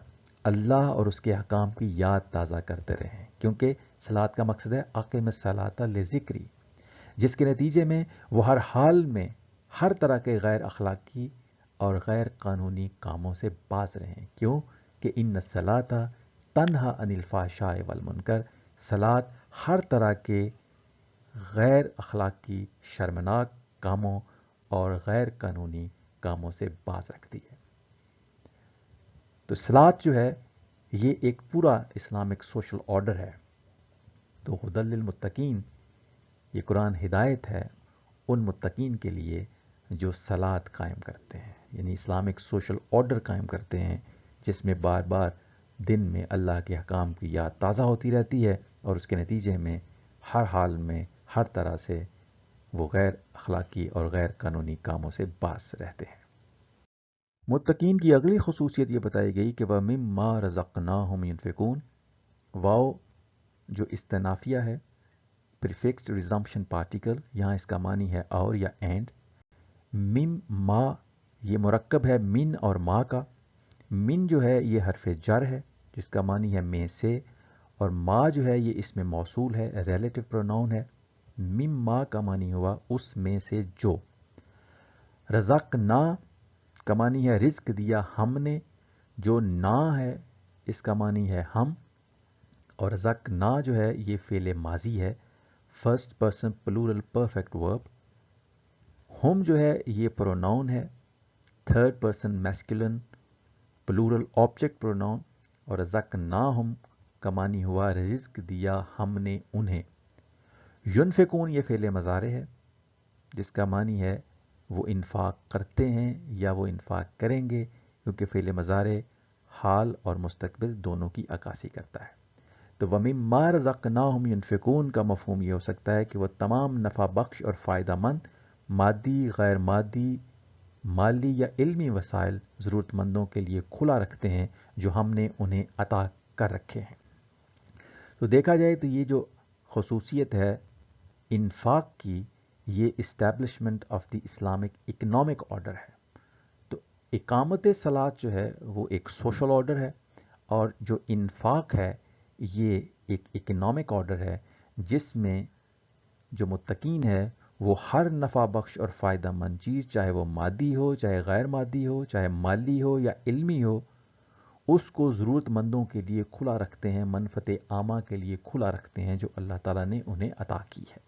اللہ اور اس کے احکام کی یاد تازہ کرتے رہیں، کیونکہ صلاۃ کا مقصد ہے اقم الصلاۃ لذکری، جس کے نتیجے میں وہ ہر حال میں ہر طرح کے غیر اخلاقی اور غیر قانونی کاموں سے باز رہیں۔ کیوں کہ ان الصلاۃ تنہا عن الفحشاء والمنکر، صلاۃ ہر طرح کے غیر اخلاقی شرمناک کاموں اور غیر قانونی کاموں سے باز رکھتی ہے۔ تو صلاۃ جو ہے یہ ایک پورا اسلامک سوشل آرڈر ہے۔ تو ہدی للمتقین یہ قرآن ہدایت ہے ان متقین کے لیے جو صلاۃ قائم کرتے ہیں، یعنی اسلامک سوشل آرڈر قائم کرتے ہیں جس میں بار بار دن میں اللہ کے احکام کی یاد تازہ ہوتی رہتی ہے، اور اس کے نتیجے میں ہر حال میں ہر طرح سے وہ غیر اخلاقی اور غیر قانونی کاموں سے باز رہتے ہیں۔ متقین کی اگلی خصوصیت یہ بتائی گئی کہ وَمِمَّا رَزَقْنَاهُمْ يُنْفِقُونَ، واو جو استنافیہ ہے، پریفکس ریزمپشن پارٹیکل، یہاں اس کا معنی ہے اور یا اینڈ۔ مم ما یہ مرکب ہے من اور ما کا۔ من جو ہے یہ حرف جر ہے جس کا معنی ہے میں سے، اور ما جو ہے یہ اس میں موصول ہے، ریلیٹو پروناؤن ہے۔ مم ما کا معنی ہوا اس میں سے جو۔ رزقنا کا معنی ہے رزق دیا ہم نے، جو نا ہے اس کا معنی ہے ہم، اور رزقنا جو ہے یہ فعل ماضی ہے، فرسٹ پرسن پلورل پرفیکٹ ورب۔ ہم جو ہے یہ پروناؤن ہے، third person masculine plural object pronoun, اور رزقناہم کا معنی ہوا رزق دیا ہم نے انہیں۔ ینفقون یہ فعل مضارع ہے جس کا معنی ہے وہ انفاق کرتے ہیں یا وہ انفاق کریں گے، کیونکہ فعل مضارع حال اور مستقبل دونوں کی عکاسی کرتا ہے۔ تو وَمِمَّا رَزَقْنَاهُمْ يُنْفِقُونَ کا مفہوم یہ ہو سکتا ہے کہ وہ تمام نفع بخش اور فائدہ مند مادی، غیر مادی، مالی یا علمی وسائل ضرورت مندوں کے لیے کھلا رکھتے ہیں جو ہم نے انہیں عطا کر رکھے ہیں۔ تو دیکھا جائے تو یہ جو خصوصیت ہے انفاق کی، یہ establishment of the Islamic economic order ہے۔ تو اقامت صلاۃ جو ہے وہ ایک سوشل آرڈر ہے، اور جو انفاق ہے یہ ایک اکنامک آرڈر ہے جس میں جو متقین ہے وہ ہر نفع بخش اور فائدہ مند چیز، چاہے وہ مادی ہو، چاہے غیر مادی ہو، چاہے مالی ہو یا علمی ہو، اس کو ضرورت مندوں کے لیے کھلا رکھتے ہیں، منفعت عامہ کے لیے کھلا رکھتے ہیں جو اللہ تعالیٰ نے انہیں عطا کی ہے۔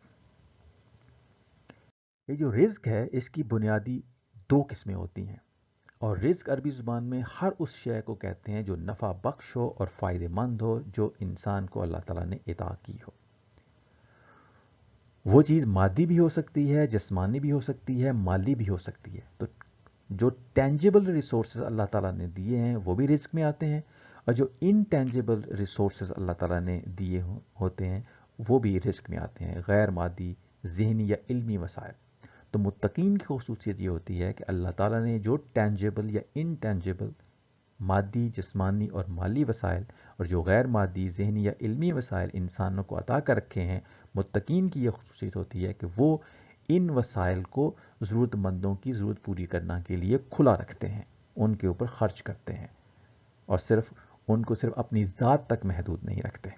یہ جو رزق ہے اس کی بنیادی دو قسمیں ہوتی ہیں، اور رزق عربی زبان میں ہر اس شے کو کہتے ہیں جو نفع بخش ہو اور فائدہ مند ہو، جو انسان کو اللہ تعالیٰ نے عطا کی ہو۔ وہ چیز مادی بھی ہو سکتی ہے، جسمانی بھی ہو سکتی ہے، مالی بھی ہو سکتی ہے۔ تو جو ٹینجیبل ریسورسز اللہ تعالیٰ نے دیے ہیں وہ بھی رزق میں آتے ہیں، اور جو انٹینجیبل ریسورسز اللہ تعالیٰ نے دیے ہوتے ہیں وہ بھی رزق میں آتے ہیں، غیر مادی، ذہنی یا علمی وسائل۔ تو متقین کی خصوصیت یہ ہوتی ہے کہ اللہ تعالیٰ نے جو ٹینجیبل یا انٹینجیبل مادی، جسمانی اور مالی وسائل، اور جو غیر مادی، ذہنی یا علمی وسائل انسانوں کو عطا کر رکھے ہیں، متقین کی یہ خصوصیت ہوتی ہے کہ وہ ان وسائل کو ضرورت مندوں کی ضرورت پوری کرنے کے لیے کھلا رکھتے ہیں، ان کے اوپر خرچ کرتے ہیں، اور ان کو صرف اپنی ذات تک محدود نہیں رکھتے۔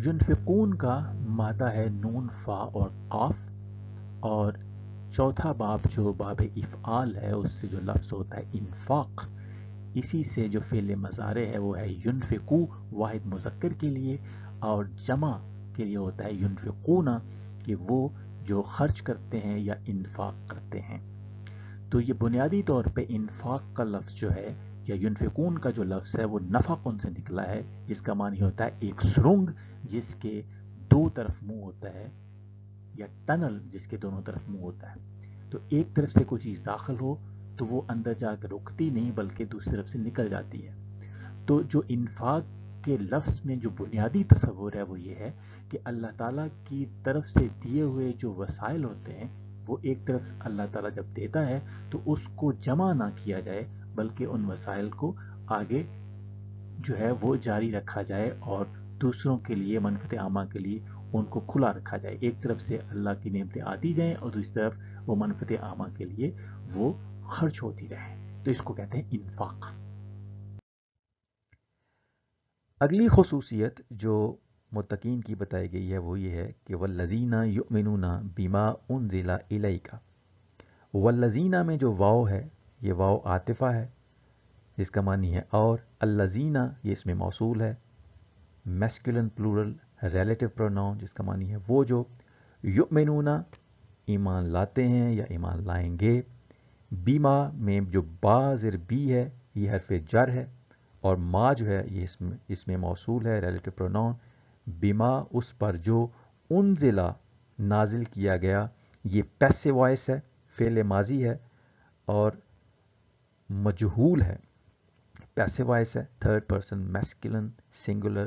ینفقون کا مادہ ہے نون، فا اور قاف، اور چوتھا باب جو باب افعال ہے اس سے جو لفظ ہوتا ہے انفاق، اسی سے جو فعل مضارع ہے وہ ہے ینفقو واحد مذکر کے لیے، اور جمع کے لیے ہوتا ہے ینفقون، کہ وہ جو خرچ کرتے ہیں یا انفاق کرتے ہیں۔ تو یہ بنیادی طور پہ انفاق کا لفظ جو ہے یا ینفقون کا جو لفظ ہے وہ نفقن سے نکلا ہے، جس کا معنی ہوتا ہے ایک سرنگ جس کے دو طرف منہ ہوتا ہے، یا ٹنل جس کے دونوں طرف منہ ہوتا ہے۔ تو ایک طرف سے کوئی چیز داخل ہو تو وہ اندر جا کر رکتی نہیں بلکہ دوسری طرف سے نکل جاتی ہے۔ تو جو انفاق کے لفظ میں جو بنیادی تصور ہے وہ یہ ہے کہ اللہ تعالیٰ کی طرف سے دیے ہوئے جو وسائل ہوتے ہیں وہ ایک طرف اللہ تعالیٰ جب دیتا ہے تو اس کو جمع نہ کیا جائے بلکہ ان وسائل کو آگے جو ہے وہ جاری رکھا جائے، اور دوسروں کے لیے، منفعت عامہ کے لیے ان کو کھلا رکھا جائے۔ ایک طرف سے اللہ کی نعمتیں آتی جائیں اور دوسری طرف وہ منفعت عامہ کے لیے وہ خرچ ہوتی رہیں، تو اس کو کہتے ہیں انفاق۔ اگلی خصوصیت جو متقین کی بتائی گئی ہے وہ یہ ہے کہ والذین یؤمنون بما انزل الیک۔ والذین میں جو واو ہے یہ واو عاطفہ ہے جس کا معنی ہے اور، الذین یہ اس میں موصول ہے، میسکولن پلورل ریلیٹو پروناؤن جس کا معنی ہے وہ جو، یؤمنون ایمان لاتے ہیں یا ایمان لائیں گے، بیما میں جو با زیر بی ہے یہ حرف جر ہے، اور ما جو ہے یہ اس میں موصول ہے، ریلیٹو پروناؤن، بیما اس پر جو، انزلہ نازل کیا گیا، یہ پیسو وائس ہے، فعل ماضی ہے اور مجہول ہے، پیسو وائس ہے، تھرڈ پرسن میسکولن سنگولر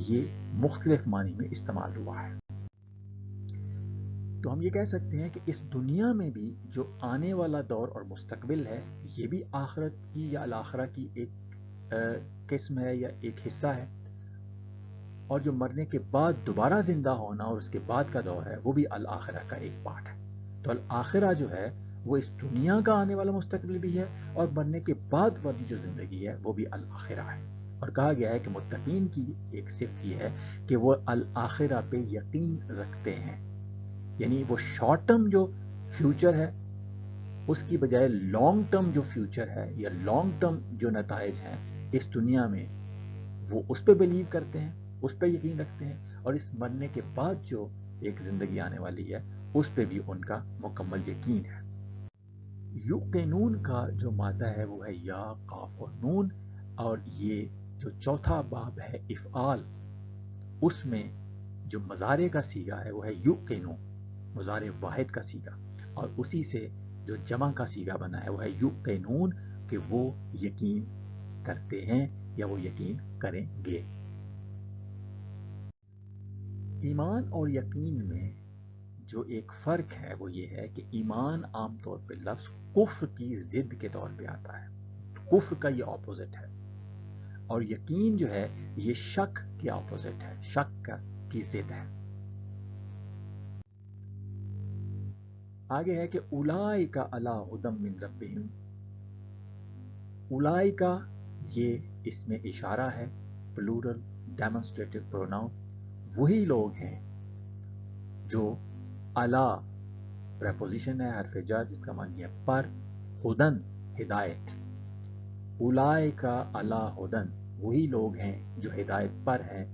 یہ مختلف معنی میں استعمال ہوا ہے۔ تو ہم یہ کہہ سکتے ہیں کہ اس دنیا میں بھی جو آنے والا دور اور مستقبل ہے، یہ بھی آخرت کی یا الاخرہ کی ایک قسم ہے یا ایک حصہ ہے، اور جو مرنے کے بعد دوبارہ زندہ ہونا اور اس کے بعد کا دور ہے، وہ بھی الاخرہ کا ایک پارٹ ہے۔ تو الاخرہ جو ہے وہ اس دنیا کا آنے والا مستقبل بھی ہے، اور مرنے کے بعد والی جو زندگی ہے وہ بھی الاخرہ ہے۔ اور کہا گیا ہے کہ متقین کی ایک صفت یہ ہے کہ وہ الاخرہ پہ یقین رکھتے ہیں، یعنی وہ شارٹ ٹرم جو فیوچر ہے اس کی بجائے لانگ ٹرم جو فیوچر ہے یا لانگ ٹرم جو نتائج ہیں اس دنیا میں، وہ اس پہ بلیو کرتے ہیں، اس پہ یقین رکھتے ہیں، اور اس مرنے کے بعد جو ایک زندگی آنے والی ہے اس پہ بھی ان کا مکمل یقین ہے۔ یوقنون کا جو مادہ ہے وہ ہے یا، قاف اور نون، اور یہ جو چوتھا باب ہے افعال، اس میں جو مضارع کا صیغہ ہے وہ ہے یوقنون، مضارع واحد کا صیغہ، اور اسی سے جو جمع کا صیغہ بنا ہے وہ ہے یوقنون، کہ وہ یقین کرتے ہیں یا وہ یقین کریں گے۔ ایمان اور یقین میں جو ایک فرق ہے وہ یہ ہے کہ ایمان عام طور پہ لفظ کفر کی ضد کے طور پہ آتا ہے، کفر کا یہ اپوزٹ ہے، اور یقین جو ہے یہ شک کے اپوزٹ ہے، شک کی ضد ہے۔ آگے ہے کہ اولئک علی ھدی من ربہم، اولئک یہ اس میں اشارہ ہے، پلورل ڈیمونسٹریٹو پروناؤن، وہی لوگ ہیں جو علی پریپوزیشن ہے، حرف جر جس کا معنی ہے پر، ہدن ہدایت، اولئک علی ھدی، وہی لوگ ہیں جو ہدایت پر ہیں،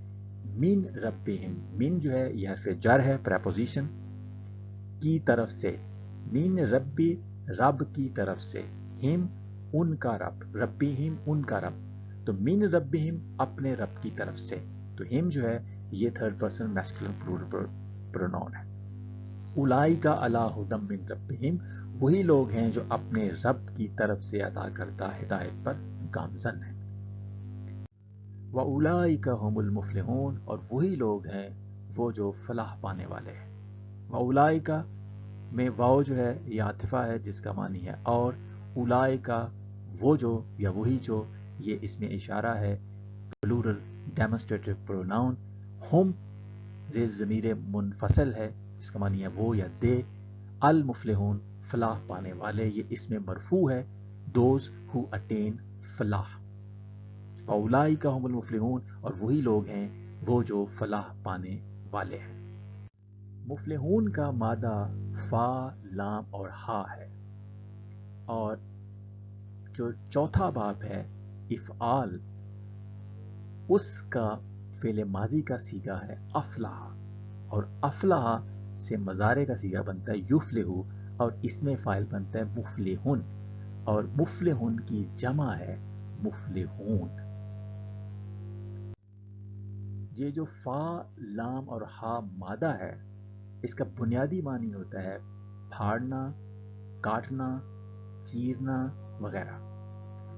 من ربہم، من جو ہے یہ حرف جر ہے پریپوزیشن، کی طرف سے، من ربی رب کی طرف سے، ہم ان کا رب، ربہم ان کا رب، تو من ربہم اپنے رب کی طرف سے، تو ہم جو ہے یہ third person masculine plural pronoun ہے۔ اولئک علی ھدی من ربہم، وہی لوگ ہیں جو اپنے رب کی طرف سے عطا کردہ ہدایت پر گامزن ہیں۔ وَأُولَئِكَ هُمُ الْمُفْلِحُونَ، اور وہی لوگ ہیں وہ جو فلاح پانے والے ہیں۔ وَأُولَئِكَ میں واو جو ہے یہ عاطفہ ہے جس کا معنی ہے اور، اولئک وہ جو یا وہی جو، یہ اس میں اشارہ ہے، پلورل ڈیمونسٹریٹو پروناؤن، ہم زیر ضمیر منفصل ہے جس کا معنی ہے وہ یا دے، المفلحون فلاح پانے والے، یہ اس میں مرفوع ہے، دوز ہو اٹین فلاح، اولئک هم المفلحون، اور وہی لوگ ہیں وہ جو فلاح پانے والے ہیں۔ مفلحون کا مادہ فا، لام اور ہا ہے، اور جو چوتھا باب ہے افعال، اس کا فعل ماضی کا صیغہ ہے افلح، اور افلح سے مضارع کا صیغہ بنتا ہے یفلح، اور اس میں فاعل بنتا ہے مفلحن، اور مفلحن کی جمع ہے مفلحون۔ یہ جو فا، لام اور ہا مادہ ہے، اس کا بنیادی معنی ہوتا ہے پھاڑنا، کاٹنا، چیرنا وغیرہ۔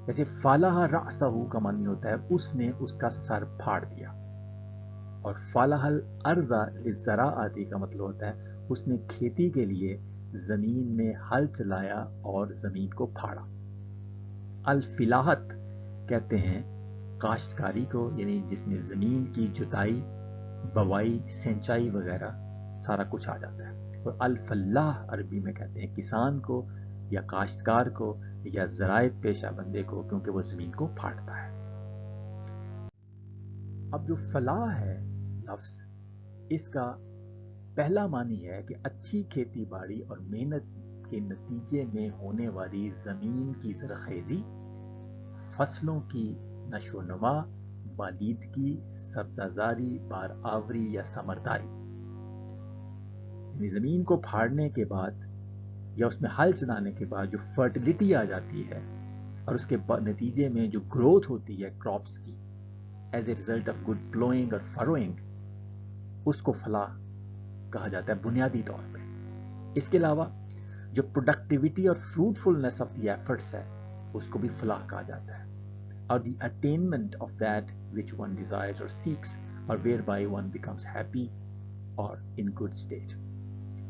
جیسے فالح رأسہ کا معنی ہوتا ہے اس نے اس کا سر پھاڑ دیا، اور فالح الارض للزراعۃ کا مطلب ہوتا ہے اس نے کھیتی کے لیے زمین میں ہل چلایا اور زمین کو پھاڑا۔ الفلاحت کہتے ہیں کاشتکاری کو، یعنی جس میں زمین کی جتائی، بوائی، سینچائی وغیرہ سارا کچھ آ جاتا ہے، اور الفلاح عربی میں کہتے ہیں کسان کو یا کاشتکار کو یا زراعت پیشہ بندے کو، کیونکہ وہ زمین کو پھاڑتا ہے۔ اب جو فلاح ہے لفظ، اس کا پہلا معنی ہے کہ اچھی کھیتی باڑی اور محنت کے نتیجے میں ہونے والی زمین کی زرخیزی، فصلوں کی نشو و نما، بالیدگی، سبزہ زاری، بار آوری یا ثمرداری، یعنی زمین کو پھاڑنے کے بعد یا اس میں ہل چلانے کے بعد جو فرٹیلیٹی آ جاتی ہے، اور اس کے نتیجے میں جو گروتھ ہوتی ہے کراپس کی as a result of good ploughing اور فروئنگ، اس کو فلاح کہا جاتا ہے بنیادی طور پہ۔ اس کے علاوہ جو پروڈکٹیوٹی اور فروٹفلنس آف دی ایفرٹس ہے اس کو بھی فلاح کہا جاتا ہے، اور the attainment of that which one desires اور سیکس، اور whereby one becomes happy اور ان گڈ اسٹیٹ.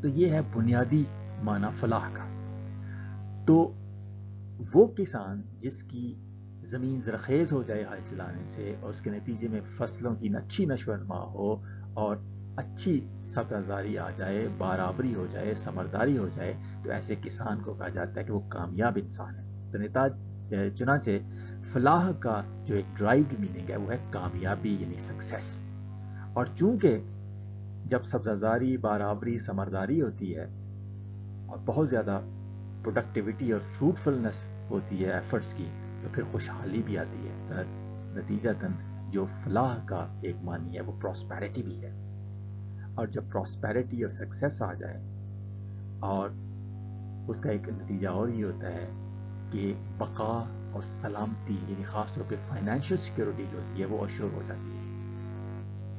تو یہ ہے بنیادی معنی فلاح کا. تو وہ کسان جس کی زمین زرخیز ہو جائے ہل چلانے سے اور اس کے نتیجے میں فصلوں کی اچھی نشو و نما ہو اور اچھی سبزاری آ جائے، برابری ہو جائے، سمرداری ہو جائے، تو ایسے کسان کو کہا جاتا ہے کہ وہ کامیاب انسان ہے. تو چنانچہ فلاح کا جو ایک ڈرائیوڈ میننگ ہے وہ ہے کامیابی یعنی سکسیس. اور چونکہ جب سبزاری، برابری، سمرداری ہوتی ہے اور بہت زیادہ پروڈکٹیوٹی اور فروٹفلنس ہوتی ہے ایفرٹس کی، تو پھر خوشحالی بھی آتی ہے. نتیجتاً جو فلاح کا ایک معنی ہے وہ پراسپیرٹی بھی ہے. اور جب پراسپیرٹی اور سکسیس آ جائے اور اس کا ایک نتیجہ اور یہ ہوتا ہے کہ بقا اور سلامتی یعنی خاص طور پہ فائنینشیل سیکیورٹی جو ہوتی ہے وہ اشور ہو جاتی ہے.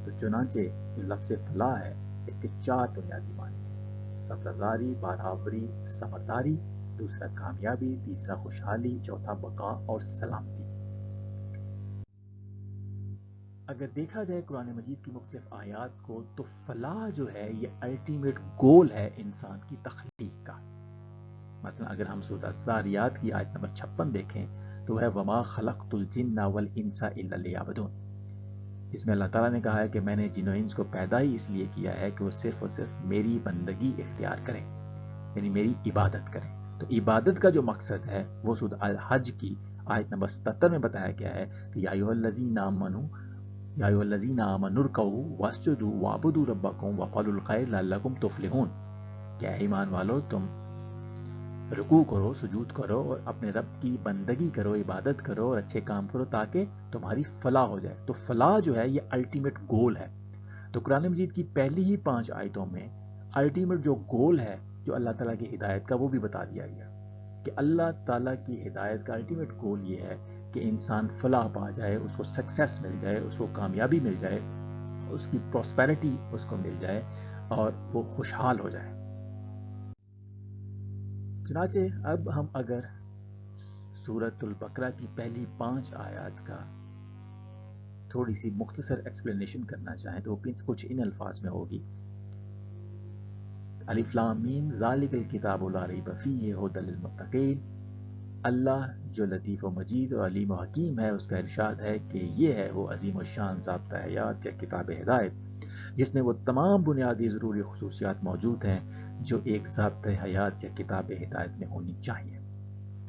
تو چنانچہ جو لفظ فلاح ہے اس کے 4 بنیادی معنی ہیں: سبزاری، برابری، سمرداری، دوسرا کامیابی، تیسرا خوشحالی، چوتھا بقا اور سلامتی. اگر دیکھا جائے قرآن مجید کی مختلف آیات کو تو فلاح جو ہے یہ الٹیمیٹ گول ہے انسان کی تخلیق کا. مثلا اگر ہم سورۃ الذاریات کی آیت نمبر 56 دیکھیں تو وہ ہے وما خلقت الجن والانس الا لیعبدون، جس میں اللہ تعالیٰ نے کہا ہے کہ میں نے جن و انس کو پیدا ہی اس لیے کیا ہے کہ وہ صرف اور صرف میری بندگی اختیار کریں، یعنی میری عبادت کریں. تو عبادت کا جو مقصد ہے وہ سورۃ الحج کی آیت نمبر 77 میں بتایا گیا ہے کہ یا ایھا الذین آمنوا یا ایھا الذین آمنوا ارکعوا واسجدوا واعبدوا ربکم وافعلوا الخیر لعلکم تفلحون، کہ اے ایمان والو تم رکوع کرو، سجود کرو اور اپنے رب کی بندگی کرو، عبادت کرو اور اچھے کام کرو تاکہ تمہاری فلاح ہو جائے. تو فلاح جو ہے یہ الٹیمیٹ گول ہے. تو قرآن مجید کی پہلی ہی 5 آیتوں میں الٹیمیٹ جو گول ہے جو اللہ تعالیٰ کی ہدایت کا وہ بھی بتا دیا گیا کہ اللہ تعالیٰ کی ہدایت کا الٹیمیٹ گول یہ ہے کہ انسان فلاح پا جائے، اس کو سکسیس مل جائے، اس کو کامیابی مل جائے، اس کی پراسپیرٹی اس کو مل جائے اور وہ خوشحال ہو جائے. چنانچہ اب ہم اگر سورۃ البقرہ کی پہلی 5 آیات کا تھوڑی سی مختصر ایکسپلینیشن کرنا چاہیں تو وہ کچھ ان الفاظ میں ہوگی: الف لام میم ذالک الکتاب لا ریب فیہ ھدی للمتقین. اللہ جو لطیف و مجید اور علیم و حکیم ہے اس کا ارشاد ہے کہ یہ ہے وہ عظیم و شان ضابطہ حیات یا کتاب ہدایت جس میں وہ تمام بنیادی ضروری خصوصیات موجود ہیں جو ایک ضابطہ حیات یا کتاب ہدایت میں ہونی چاہیے.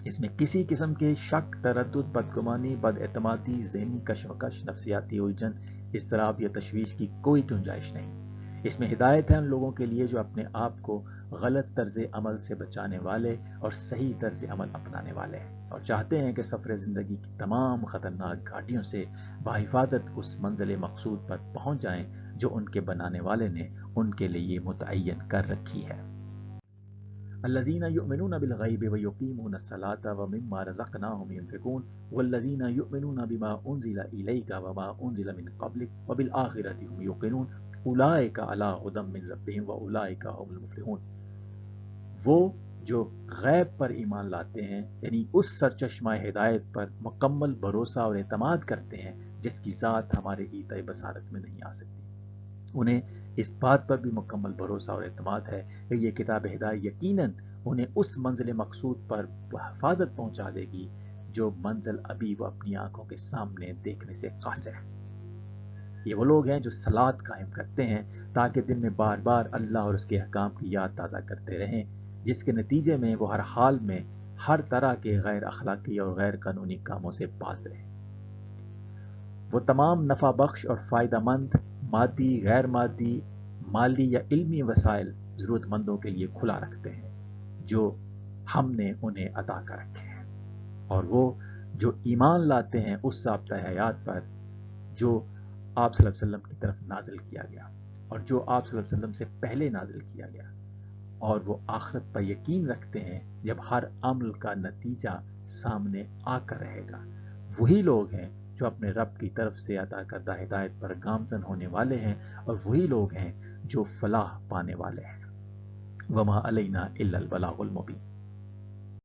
اس میں کسی قسم کے شک، تردد، بدگمانی، بد اعتمادی، ذہنی کشمکش، نفسیاتی الجھن، اضطراب یا تشویش کی کوئی گنجائش نہیں. اس میں ہدایت ہے ان لوگوں کے لیے جو اپنے آپ کو غلط طرز عمل سے بچانے والے اور صحیح طرز عمل اپنانے والے ہیں اور چاہتے ہیں کہ سفر زندگی کی تمام خطرناک گھاٹیوں سے بحفاظت اس منزل مقصود پر پہنچ جائیں جو ان کے بنانے والے نے ان کے لیے متعین کر رکھی ہے. الذین یؤمنون بالغیب ویقیمون الصلاة ومما رزقناہم ینفقون والذین یؤمنون بما انزل الیک وما انزل من قبلک وبالآخرۃ هم یوقنون اولئک علی ھدی من ربہم واولئک هم المفلحون. وہ جو غیب پر ایمان لاتے ہیں یعنی اس سرچشمہ ہدایت پر مکمل بھروسہ اور اعتماد کرتے ہیں جس کی ذات ہمارے ایتائے بصارت میں نہیں آ سکتی، انہیں اس بات پر بھی مکمل بھروسہ اور اعتماد ہے کہ یہ کتاب ہدایت یقیناً انہیں اس منزل مقصود پر حفاظت پہنچا دے گی جو منزل ابھی وہ اپنی آنکھوں کے سامنے دیکھنے سے قاصر ہے. یہ وہ لوگ ہیں جو صلاۃ قائم کرتے ہیں تاکہ دن میں بار بار اللہ اور اس کے احکام کی یاد تازہ کرتے رہیں، جس کے نتیجے میں وہ ہر حال میں ہر طرح کے غیر اخلاقی اور غیر قانونی کاموں سے باز رہیں. وہ تمام نفع بخش اور فائدہ مند مادی، غیر مادی، مالی یا علمی وسائل ضرورت مندوں کے لیے کھلا رکھتے ہیں جو ہم نے انہیں عطا کر رکھے ہیں. اور وہ جو ایمان لاتے ہیں اس ضابطہ حیات پر جو آپ صلی اللہ علیہ وسلم کی طرف نازل کیا گیا اور جو آپ صلی اللہ علیہ وسلم سے پہلے نازل کیا گیا، اور وہ آخرت پر یقین رکھتے ہیں جب ہر عمل کا نتیجہ سامنے آ کر رہے گا، وہی لوگ ہیں جو اپنے رب کی طرف سے عطا کردہ ہدایت پر گامزن ہونے والے ہیں اور وہی لوگ ہیں جو فلاح پانے والے ہیں. وما علینا الا البلاغ المبین.